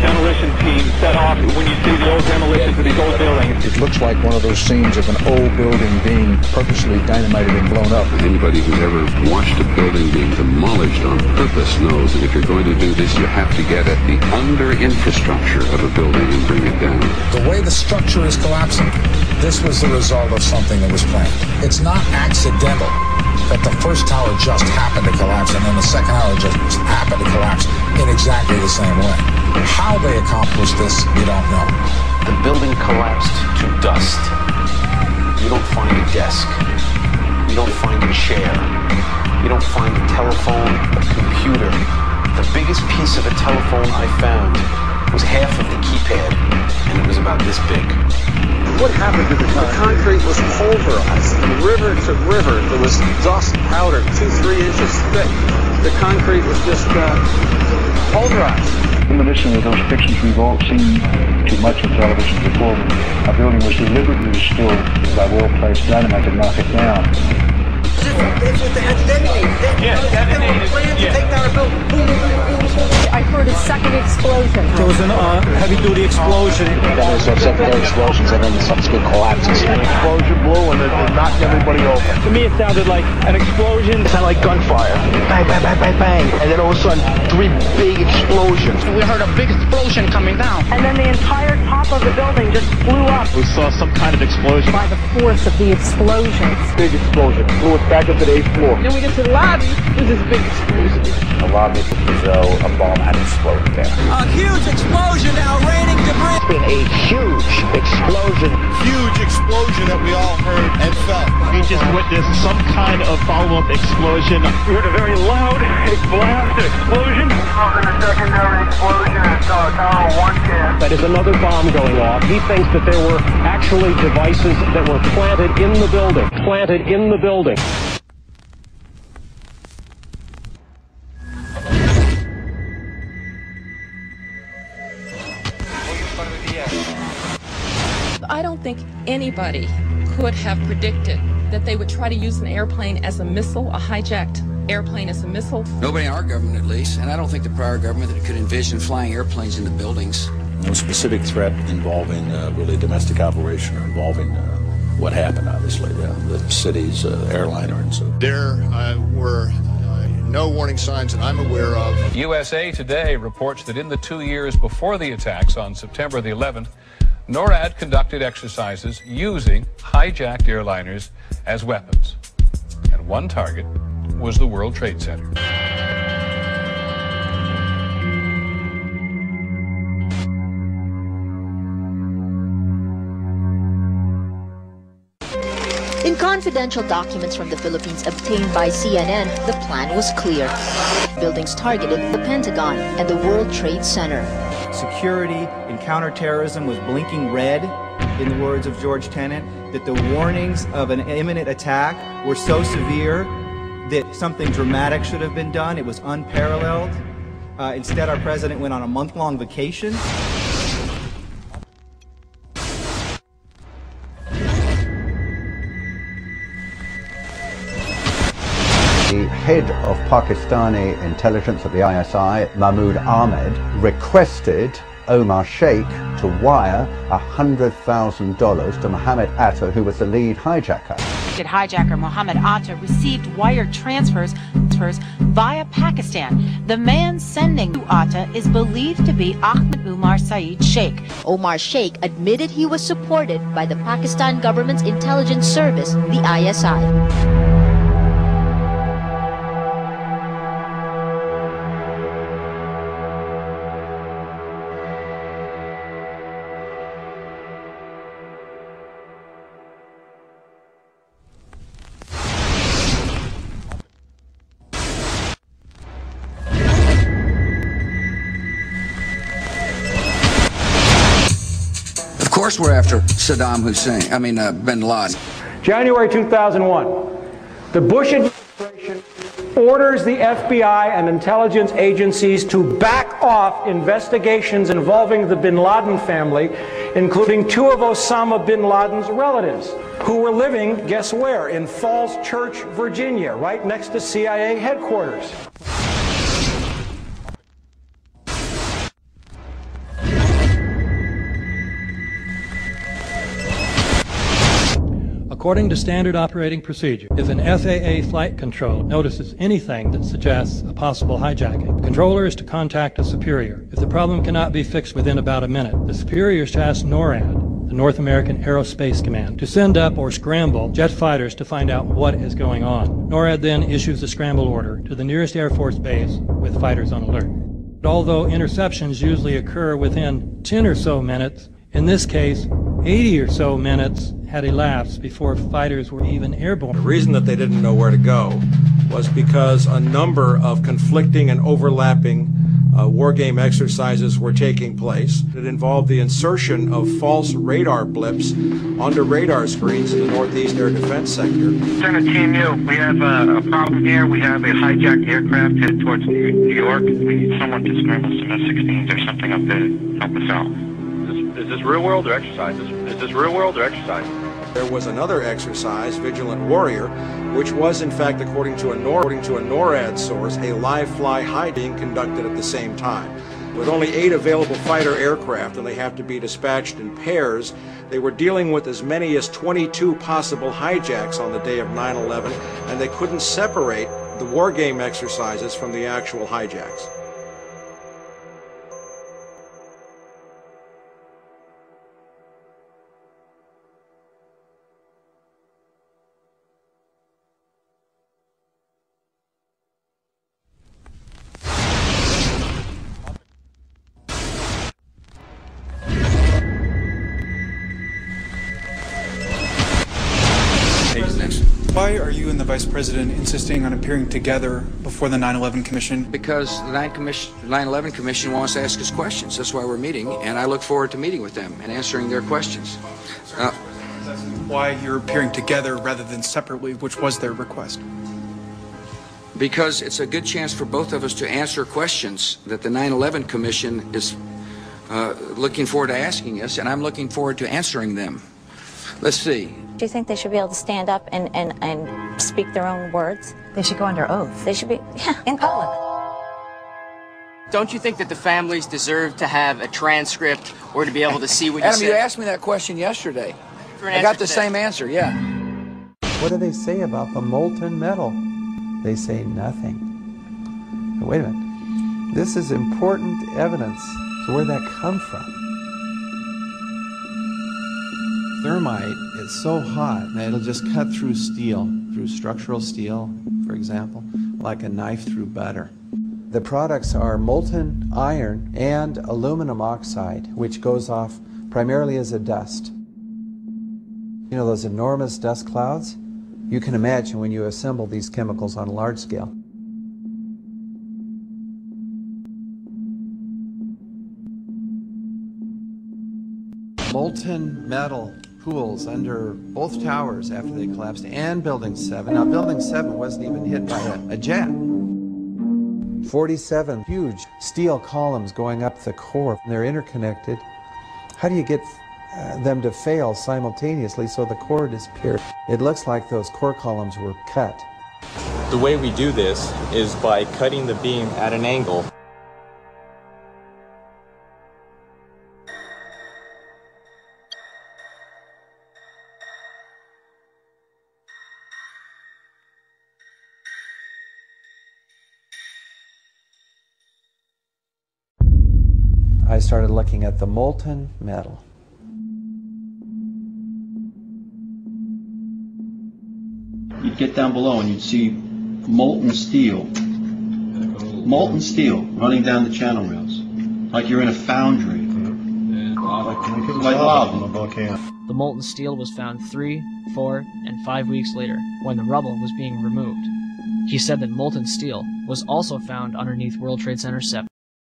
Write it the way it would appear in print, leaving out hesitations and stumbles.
demolition team set off when you see the old demolitions of these old buildings. It looks like one of those scenes of an old building being purposely dynamited and blown up. Anybody who's ever watched a building being demolished on purpose knows that if you're going to do this, you have to get at the under-infrastructure of a building and bring it down. The way the structure is collapsing, this was the result of something that was planned. It's not accidental that the first tower just happened to collapse and then the second tower just happened to collapse in exactly the same way. How they accomplished this, we don't know. The building collapsed to dust. You don't find a desk. You don't find a chair. You don't find a telephone, a computer. The biggest piece of a telephone I found was half of the keypad, and it was about this big. What happened to the concrete? The concrete was pulverized. From river to river, there was dust powder 2-3 inches thick. The concrete was just pulverized. Reminiscent of those pictures we've all seen too much on television before, a building was deliberately destroyed by well-placed dynamite to knock it down. It's detonated. Yes, detonated. I heard a second explosion. There was a heavy-duty explosion. Then there's some secondary explosions and then subsequent collapses. An explosion blew and it knocked everybody over. To me, it sounded like an explosion. It sounded like gunfire. Bang, bang, bang, bang, bang. And then all of a sudden, 3 big explosions. We heard a big explosion coming down. And then the entire top of the building just blew up. We saw some kind of explosion. By the force of the explosions. Big explosion. Blew it back up to the 8th floor. Then we get to the lobby, there's this big explosion. The lobby as though a bomb had exploded there. A huge explosion now raining debris. It's been a huge explosion. Huge explosion that we all heard and felt. We just witnessed some kind of follow-up explosion. We heard a very loud blast, explosion. A secondary explosion at Tower 110. That is another bomb going off. He thinks that there were actually devices that were planted in the building. Planted in the building. I don't think anybody could have predicted that they would try to use an airplane as a missile, a hijacked airplane as a missile. Nobody in our government, at least, and I don't think the prior government that could envision flying airplanes into buildings. No specific threat involving really domestic operation or involving what happened, obviously, the city's airliner and so. There were no warning signs that I'm aware of. USA Today reports that in the 2 years before the attacks on September the 11th, NORAD conducted exercises using hijacked airliners as weapons. And one target was the World Trade Center. In confidential documents from the Philippines obtained by CNN, the plan was clear. Buildings targeted the Pentagon and the World Trade Center. Security and counterterrorism was blinking red, in the words of George Tenet, that the warnings of an imminent attack were so severe that something dramatic should have been done. It was unparalleled. Instead, our president went on a month-long vacation. The head of Pakistani intelligence at the ISI, Mahmoud Ahmed, requested Omar Sheikh to wire $100,000 to Mohammed Atta, who was the lead hijacker. Hijacker Mohammed Atta received wire transfers via Pakistan. The man sending to Atta is believed to be Ahmed Omar Saeed Sheikh. Omar Sheikh admitted he was supported by the Pakistan government's intelligence service, the ISI. Of course we're after Saddam Hussein, bin Laden. January 2001, the Bush administration orders the FBI and intelligence agencies to back off investigations involving the bin Laden family, including 2 of Osama bin Laden's relatives, who were living, guess where, in Falls Church, Virginia, right next to CIA headquarters. According to standard operating procedure, if an FAA flight control notices anything that suggests a possible hijacking, the controller is to contact a superior. If the problem cannot be fixed within about a minute, the superior is to ask NORAD, the North American Aerospace Command, to send up or scramble jet fighters to find out what is going on. NORAD then issues a scramble order to the nearest Air Force base with fighters on alert. Although interceptions usually occur within 10 or so minutes, in this case, 80 or so minutes had elapsed before fighters were even airborne. The reason that they didn't know where to go was because a number of conflicting and overlapping war game exercises were taking place. It involved the insertion of false radar blips onto radar screens in the Northeast Air Defense Sector. Center Team U, we have a problem here. We have a hijacked aircraft headed towards New York. We need someone to scramble some F-16s or something up there to help us out. Is this real world or exercise? Is this real world or exercise? There was another exercise, Vigilant Warrior, which was in fact, according to a NORAD source, a live fly high being conducted at the same time. With only 8 available fighter aircraft, and they have to be dispatched in pairs, they were dealing with as many as 22 possible hijacks on the day of 9/11, and they couldn't separate the war game exercises from the actual hijacks. Why are you and the Vice President insisting on appearing together before the 9/11 Commission? Because the 9/11 Commission wants to ask us questions. That's why we're meeting, and I look forward to meeting with them and answering their questions. Why you're appearing together rather than separately, which was their request? Because it's a good chance for both of us to answer questions that the 9/11 Commission is looking forward to asking us, and I'm looking forward to answering them. Let's see. Do you think they should be able to stand up and speak their own words? They should go under oath. They should be, yeah, in public. Don't you think that the families deserve to have a transcript or to be able to see what Adam, you you said? asked me that question yesterday. I got the same answer, yeah. What do they say about the molten metal? They say nothing. But wait a minute. This is important evidence. So where'd that come from? Thermite is so hot that it'll just cut through steel, through structural steel, for example, like a knife through butter. The products are molten iron and aluminum oxide, which goes off primarily as a dust. You know those enormous dust clouds? You can imagine when you assemble these chemicals on a large scale. Molten metal pools under both towers after they collapsed, and Building 7. Now, Building 7 wasn't even hit by a jet. 47 huge steel columns going up the core. They're interconnected. How do you get them to fail simultaneously so the core disappeared? It looks like those core columns were cut. The way we do this is by cutting the beam at an angle. I started looking at the molten metal. You'd get down below and you'd see molten steel running down the channel rails, like you're in a foundry. Like lava. The molten steel was found 3, 4, and 5 weeks later, when the rubble was being removed. He said that molten steel was also found underneath World Trade Center 7.